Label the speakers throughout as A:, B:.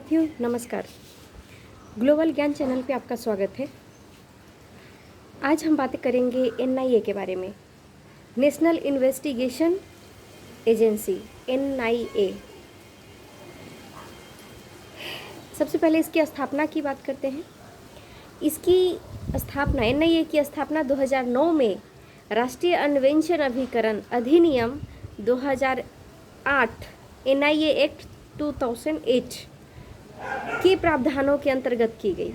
A: साथियों नमस्कार। ग्लोबल ज्ञान चैनल पे आपका स्वागत है। आज हम बातें करेंगे एनआईए के बारे में, नेशनल इन्वेस्टिगेशन एजेंसी एनआईए। सबसे पहले इसकी स्थापना की बात करते हैं। इसकी स्थापना एनआईए की स्थापना 2009 में राष्ट्रीय अन्वेषण अभिकरण अधिनियम 2008 एनआईए एक्ट 2008 के प्रावधानों के अंतर्गत की गई।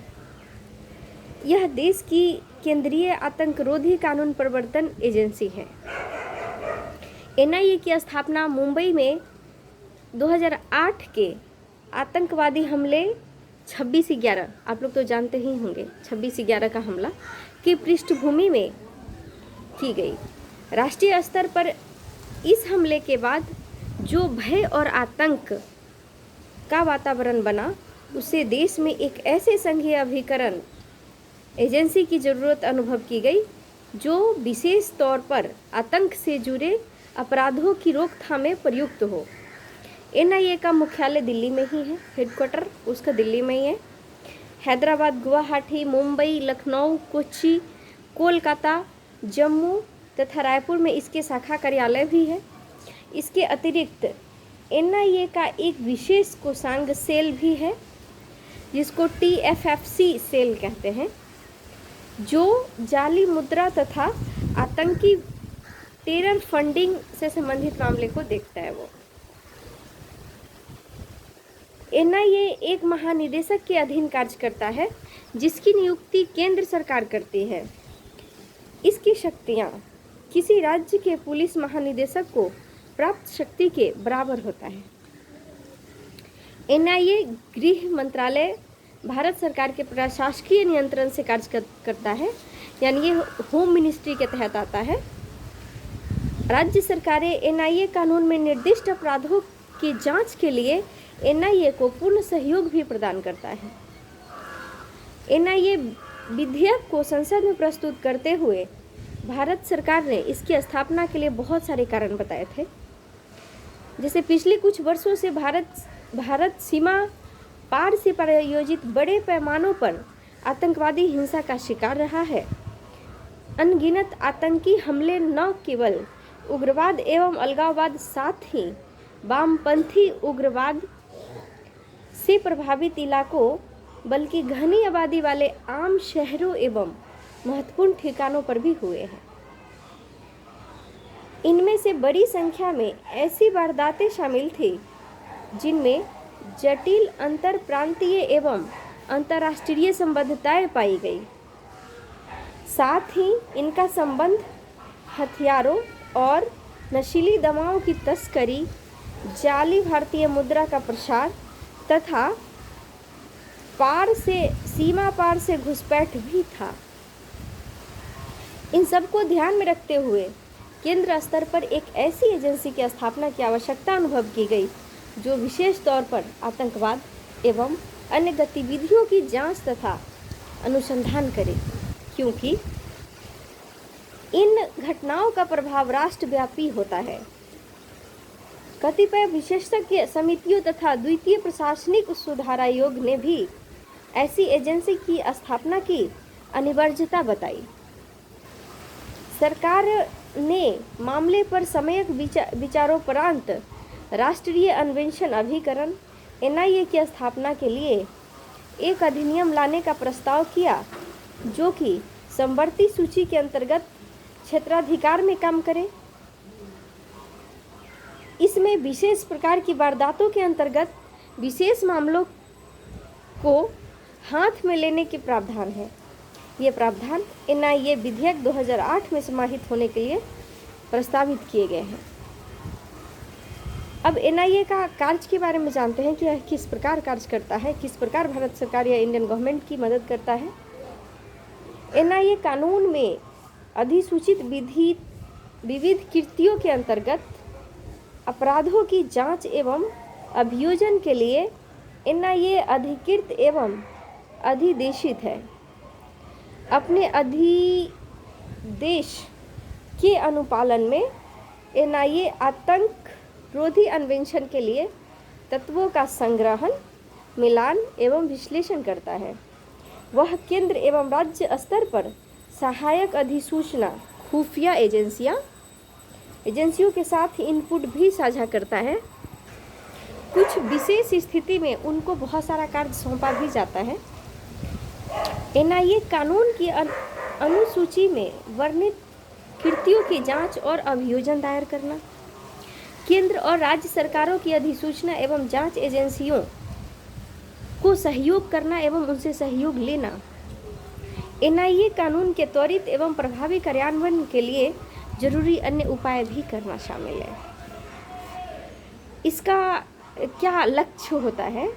A: यह देश की केंद्रीय आतंकरोधी कानून प्रवर्तन एजेंसी है। एनआईए की स्थापना मुंबई में 2008 के आतंकवादी हमले 26/11, आप लोग तो जानते ही होंगे 26/11 का हमला की पृष्ठभूमि में की गई। राष्ट्रीय स्तर पर इस हमले के बाद जो भय और आतंक का वातावरण बना, उससे देश में एक ऐसे संघीय अभिकरण एजेंसी की ज़रूरत अनुभव की गई जो विशेष तौर पर आतंक से जुड़े अपराधों की रोकथाम में प्रयुक्त हो। एनआईए का मुख्यालय दिल्ली में ही है, हेडक्वार्टर उसका दिल्ली में ही है। हैदराबाद, गुवाहाटी, मुंबई, लखनऊ, कोच्चि, कोलकाता, जम्मू तथा रायपुर में इसके शाखा कार्यालय भी है। इसके अतिरिक्त एनआईए का एक विशेष कोषांग सेल भी है जिसको टीएफएफसी सेल कहते हैं, जो जाली मुद्रा तथा आतंकी टेरर फंडिंग से संबंधित मामले को देखता है। वो एनआईए एक महानिदेशक के अधीन कार्य करता है जिसकी नियुक्ति केंद्र सरकार करती है। इसकी शक्तियां किसी राज्य के पुलिस महानिदेशक को प्राप्त शक्ति के बराबर होता है। एनआईए गृह मंत्रालय भारत सरकार के प्रशासकीय नियंत्रण से कार्य करता है, यानी ये होम मिनिस्ट्री के तहत आता है। राज्य सरकारें एनआईए कानून में निर्दिष्ट अपराधों की जांच के लिए एनआईए को पूर्ण सहयोग भी प्रदान करता है। एनआईए विधेयक को संसद में प्रस्तुत करते हुए भारत सरकार ने इसकी स्थापना के लिए बहुत सारे कारण बताए थे। जैसे पिछले कुछ वर्षों से भारत सीमा पार से प्रायोजित बड़े पैमानों पर आतंकवादी हिंसा का शिकार रहा है। अनगिनत आतंकी हमले न केवल उग्रवाद एवं अलगाववाद, साथ ही वामपंथी उग्रवाद से प्रभावित इलाकों बल्कि घनी आबादी वाले आम शहरों एवं महत्वपूर्ण ठिकानों पर भी हुए हैं। इनमें से बड़ी संख्या में ऐसी वारदातें शामिल थी जिनमें जटिल अंतर प्रांतीय एवं अंतर्राष्ट्रीय संबद्धताएं पाई गई। साथ ही इनका संबंध हथियारों और नशीली दवाओं की तस्करी, जाली भारतीय मुद्रा का प्रसार तथा सीमा पार से घुसपैठ भी था। इन सबको ध्यान में रखते हुए केंद्र स्तर पर एक ऐसी एजेंसी की स्थापना की आवश्यकता अनुभव की गई जो विशेष तौर पर आतंकवाद एवं अन्य गतिविधियों की जांच तथा अनुसंधान करे, क्योंकि इन घटनाओं का प्रभाव राष्ट्रव्यापी होता है। कतिपय विशेषज्ञ समितियों तथा द्वितीय प्रशासनिक सुधार आयोग ने भी ऐसी एजेंसी की स्थापना की अनिवार्यता बताई। सरकार ने मामले पर सम्यक विचारोपरांत राष्ट्रीय अन्वेषण अभिकरण एनआईए की स्थापना के लिए एक अधिनियम लाने का प्रस्ताव किया जो कि समवर्ती सूची के अंतर्गत क्षेत्राधिकार में काम करे। इसमें विशेष प्रकार की वारदातों के अंतर्गत विशेष मामलों को हाथ में लेने के प्रावधान है। ये प्रावधान एनआईए विधेयक 2008 में समाहित होने के लिए प्रस्तावित किए गए हैं। अब एनआईए का कार्य के बारे में जानते हैं कि यह किस प्रकार कार्य करता है, किस प्रकार भारत सरकार या इंडियन गवर्नमेंट की मदद करता है। एनआईए कानून में अधिसूचित विविध कृतियों के अंतर्गत अपराधों की जांच एवं अभियोजन के लिए एनआईए अधिकृत एवं अधिदेशित है। अपने अधिदेश के अनुपालन में एनआईए आतंक रोधी अन्वेषण के लिए तत्वों का संग्रहण मिलान एवं विश्लेषण करता है। वह केंद्र एवं राज्य स्तर पर सहायक अधिसूचना खुफिया एजेंसियों के साथ इनपुट भी साझा करता है। कुछ विशेष स्थिति में उनको बहुत सारा कार्य सौंपा भी जाता है। एनआईए कानून की अनुसूची में वर्णित कृतियों की जांच और अभियोजन दायर करना, केंद्र और राज्य सरकारों की अधिसूचना एवं जांच एजेंसियों को सहयोग करना एवं उनसे सहयोग लेना, एनआईए कानून के त्वरित एवं प्रभावी कार्यान्वयन के लिए जरूरी अन्य उपाय भी करना शामिल है। इसका क्या लक्ष्य होता है?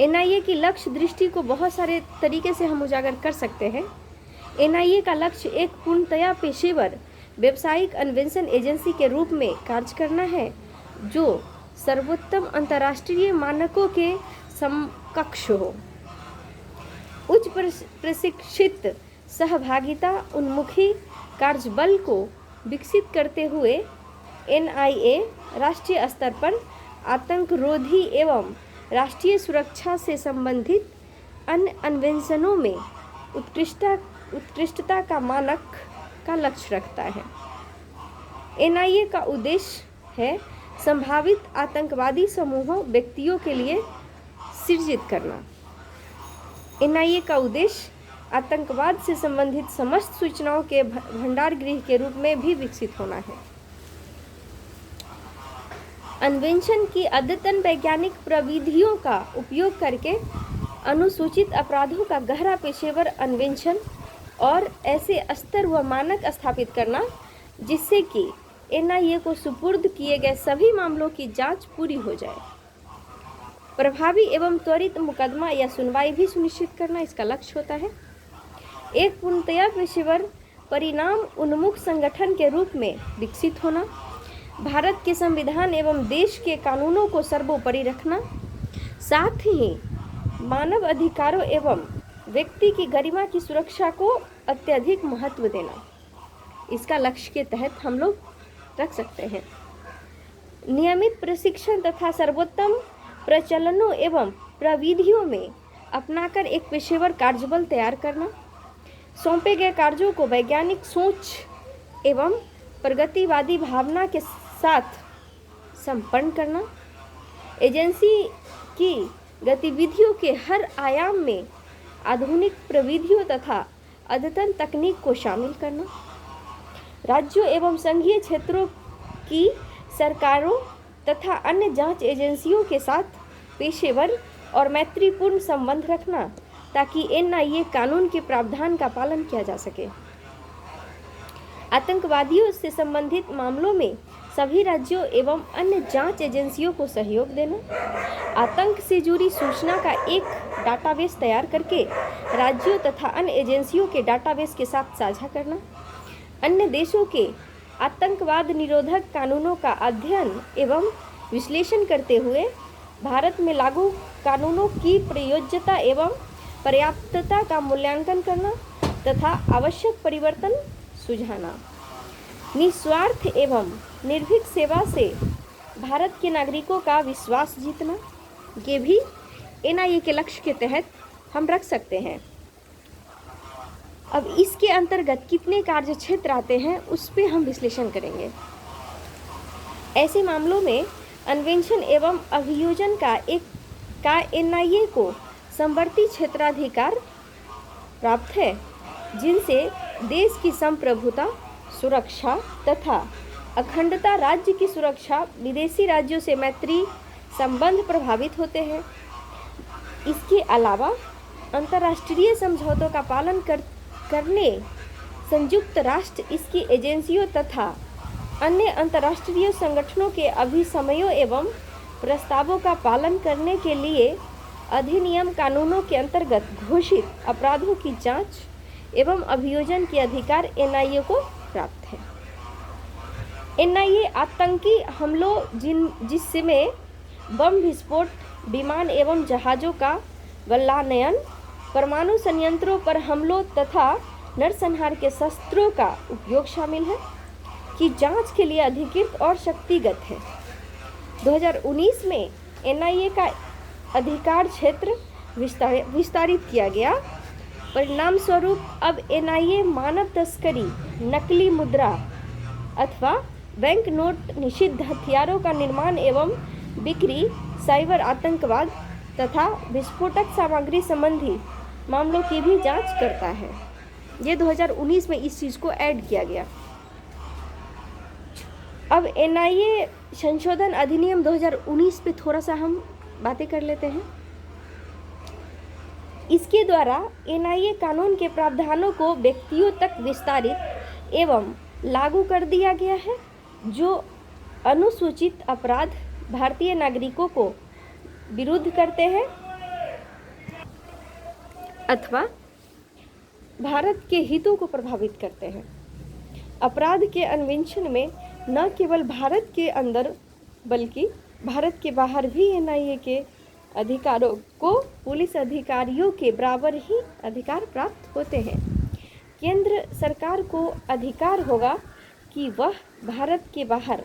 A: एनआईए की लक्ष्य दृष्टि को बहुत सारे तरीके से हम उजागर कर सकते हैं। एनआईए का लक्ष्य एक पूर्णतया पेशेवर व्यावसायिक अन्वेषण एजेंसी के रूप में कार्य करना है, जो सर्वोत्तम अंतर्राष्ट्रीय मानकों के समकक्ष हो। उच्च प्रशिक्षित सहभागिता उन्मुखी कार्यबल को विकसित करते हुए एनआईए राष्ट्रीय स्तर पर आतंकरोधी एवं राष्ट्रीय सुरक्षा से संबंधित अन्य अन्वेषणों में उत्कृष्टता का मानक का लक्ष्य रखता है। एनआईए का उद्देश्य है संभावित आतंकवादी समूहों व्यक्तियों के लिए सृजित करना। एनआईए का उद्देश्य आतंकवाद से संबंधित समस्त सूचनाओं के भंडार गृह के रूप में भी विकसित होना है। अन्वेषण की अद्यतन वैज्ञानिक प्रविधियों का उपयोग करके अनुसूचित अपराधों का गहरा पेशेवर अन्वेषण और ऐसे स्तर व मानक स्थापित करना जिससे कि एनआईए को सुपुर्द किए गए सभी मामलों की जांच पूरी हो जाए। प्रभावी एवं त्वरित मुकदमा या सुनवाई भी सुनिश्चित करना इसका लक्ष्य होता है। एक पूर्णतया पेशेवर परिणाम उन्मुख संगठन के रूप में विकसित होना, भारत के संविधान एवं देश के कानूनों को सर्वोपरि रखना, साथ ही मानव अधिकारों एवं व्यक्ति की गरिमा की सुरक्षा को अत्यधिक महत्व देना, इसका लक्ष्य के तहत हम लोग रख सकते हैं। नियमित प्रशिक्षण तथा सर्वोत्तम प्रचलनों एवं प्रविधियों में अपनाकर एक पेशेवर कार्यबल तैयार करना, सौंपे गए कार्यों को वैज्ञानिक सोच एवं प्रगतिवादी भावना के साथ संपन्न करना, एजेंसी की गतिविधियों के हर आयाम में आधुनिक प्रविधियों तथा अद्यतन तकनीक को शामिल करना, राज्यों एवं संघीय क्षेत्रों की सरकारों तथा अन्य जांच एजेंसियों के साथ पेशेवर और मैत्रीपूर्ण संबंध रखना ताकि एनआईए कानून के प्रावधान का पालन किया जा सके। आतंकवादियों से संबंधित मामलों में सभी राज्यों एवं अन्य जांच एजेंसियों को सहयोग देना, आतंक से जुड़ी सूचना का एक डाटाबेस तैयार करके राज्यों तथा अन्य एजेंसियों के डाटाबेस के साथ साझा करना, अन्य देशों के आतंकवाद निरोधक कानूनों का अध्ययन एवं विश्लेषण करते हुए भारत में लागू कानूनों की प्रयोज्यता एवं पर्याप्तता का मूल्यांकन करना तथा आवश्यक परिवर्तन सुझाना, निस्वार्थ एवं निर्भीक सेवा से भारत के नागरिकों का विश्वास जीतना, ये भी एनआईए के लक्ष्य के तहत हम रख सकते हैं। अब इसके अंतर्गत कितने कार्य क्षेत्र आते हैं उस पे हम विश्लेषण करेंगे। ऐसे मामलों में अन्वेषण एवं अभियोजन का एनआईए को समवर्ती क्षेत्राधिकार प्राप्त है, जिनसे देश की संप्रभुता, सुरक्षा तथा अखंडता, राज्य की सुरक्षा, विदेशी राज्यों से मैत्री संबंध प्रभावित होते हैं। इसके अलावा अंतर्राष्ट्रीय समझौतों का पालन करने संयुक्त राष्ट्र इसकी एजेंसियों तथा अन्य अंतर्राष्ट्रीय संगठनों के अभिसमयों एवं प्रस्तावों का पालन करने के लिए अधिनियम कानूनों के अंतर्गत घोषित अपराधों की जांच एवं अभियोजन के अधिकार एनआईए को प्राप्त है। एनआईए आतंकी हमलों जिसमें बम विस्फोट, विमान एवं जहाज़ों का गलनायन, परमाणु संयंत्रों पर हमलों तथा नरसंहार के शस्त्रों का उपयोग शामिल है, की जांच के लिए अधिकृत और शक्तिगत है। 2019 में एनआईए का अधिकार क्षेत्र विस्तारित किया गया। परिणाम स्वरूप अब एनआईए मानव तस्करी, नकली मुद्रा अथवा बैंक नोट, निषिद्ध हथियारों का निर्माण एवं बिक्री, साइबर आतंकवाद तथा विस्फोटक सामग्री संबंधी मामलों की भी जांच करता है। ये 2019 में इस चीज़ को ऐड किया गया। अब एनआईए संशोधन अधिनियम 2019 पे थोड़ा सा हम बातें कर लेते हैं। इसके द्वारा एनआईए कानून के प्रावधानों को व्यक्तियों तक विस्तारित एवं लागू कर दिया गया है, जो अनुसूचित अपराध भारतीय नागरिकों को विरुद्ध करते हैं अथवा भारत के हितों को प्रभावित करते हैं। अपराध के अन्वेषण में न केवल भारत के अंदर बल्कि भारत के बाहर भी एनआईए के अधिकारों को पुलिस अधिकारियों के बराबर ही अधिकार प्राप्त होते हैं। केंद्र सरकार को अधिकार होगा कि वह भारत के बाहर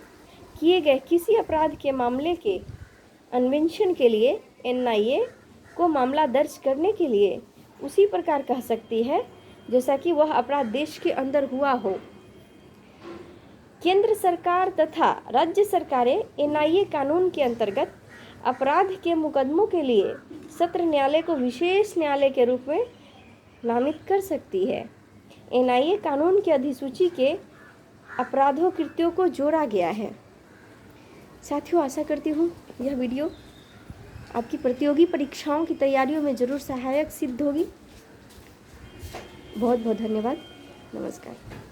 A: किए गए किसी अपराध के मामले के अन्वेषण के लिए एनआईए को मामला दर्ज करने के लिए उसी प्रकार कह सकती है जैसा कि वह अपराध देश के अंदर हुआ हो। केंद्र सरकार तथा राज्य सरकारें एनआईए कानून के अंतर्गत अपराध के मुकदमों के लिए सत्र न्यायालय को विशेष न्यायालय के रूप में नामित कर सकती है। एनआईए कानून की अधिसूची के अपराधों कृत्यों को जोड़ा गया है। साथियों, आशा करती हूँ यह वीडियो आपकी प्रतियोगी परीक्षाओं की तैयारियों में ज़रूर सहायक सिद्ध होगी। बहुत बहुत धन्यवाद। नमस्कार।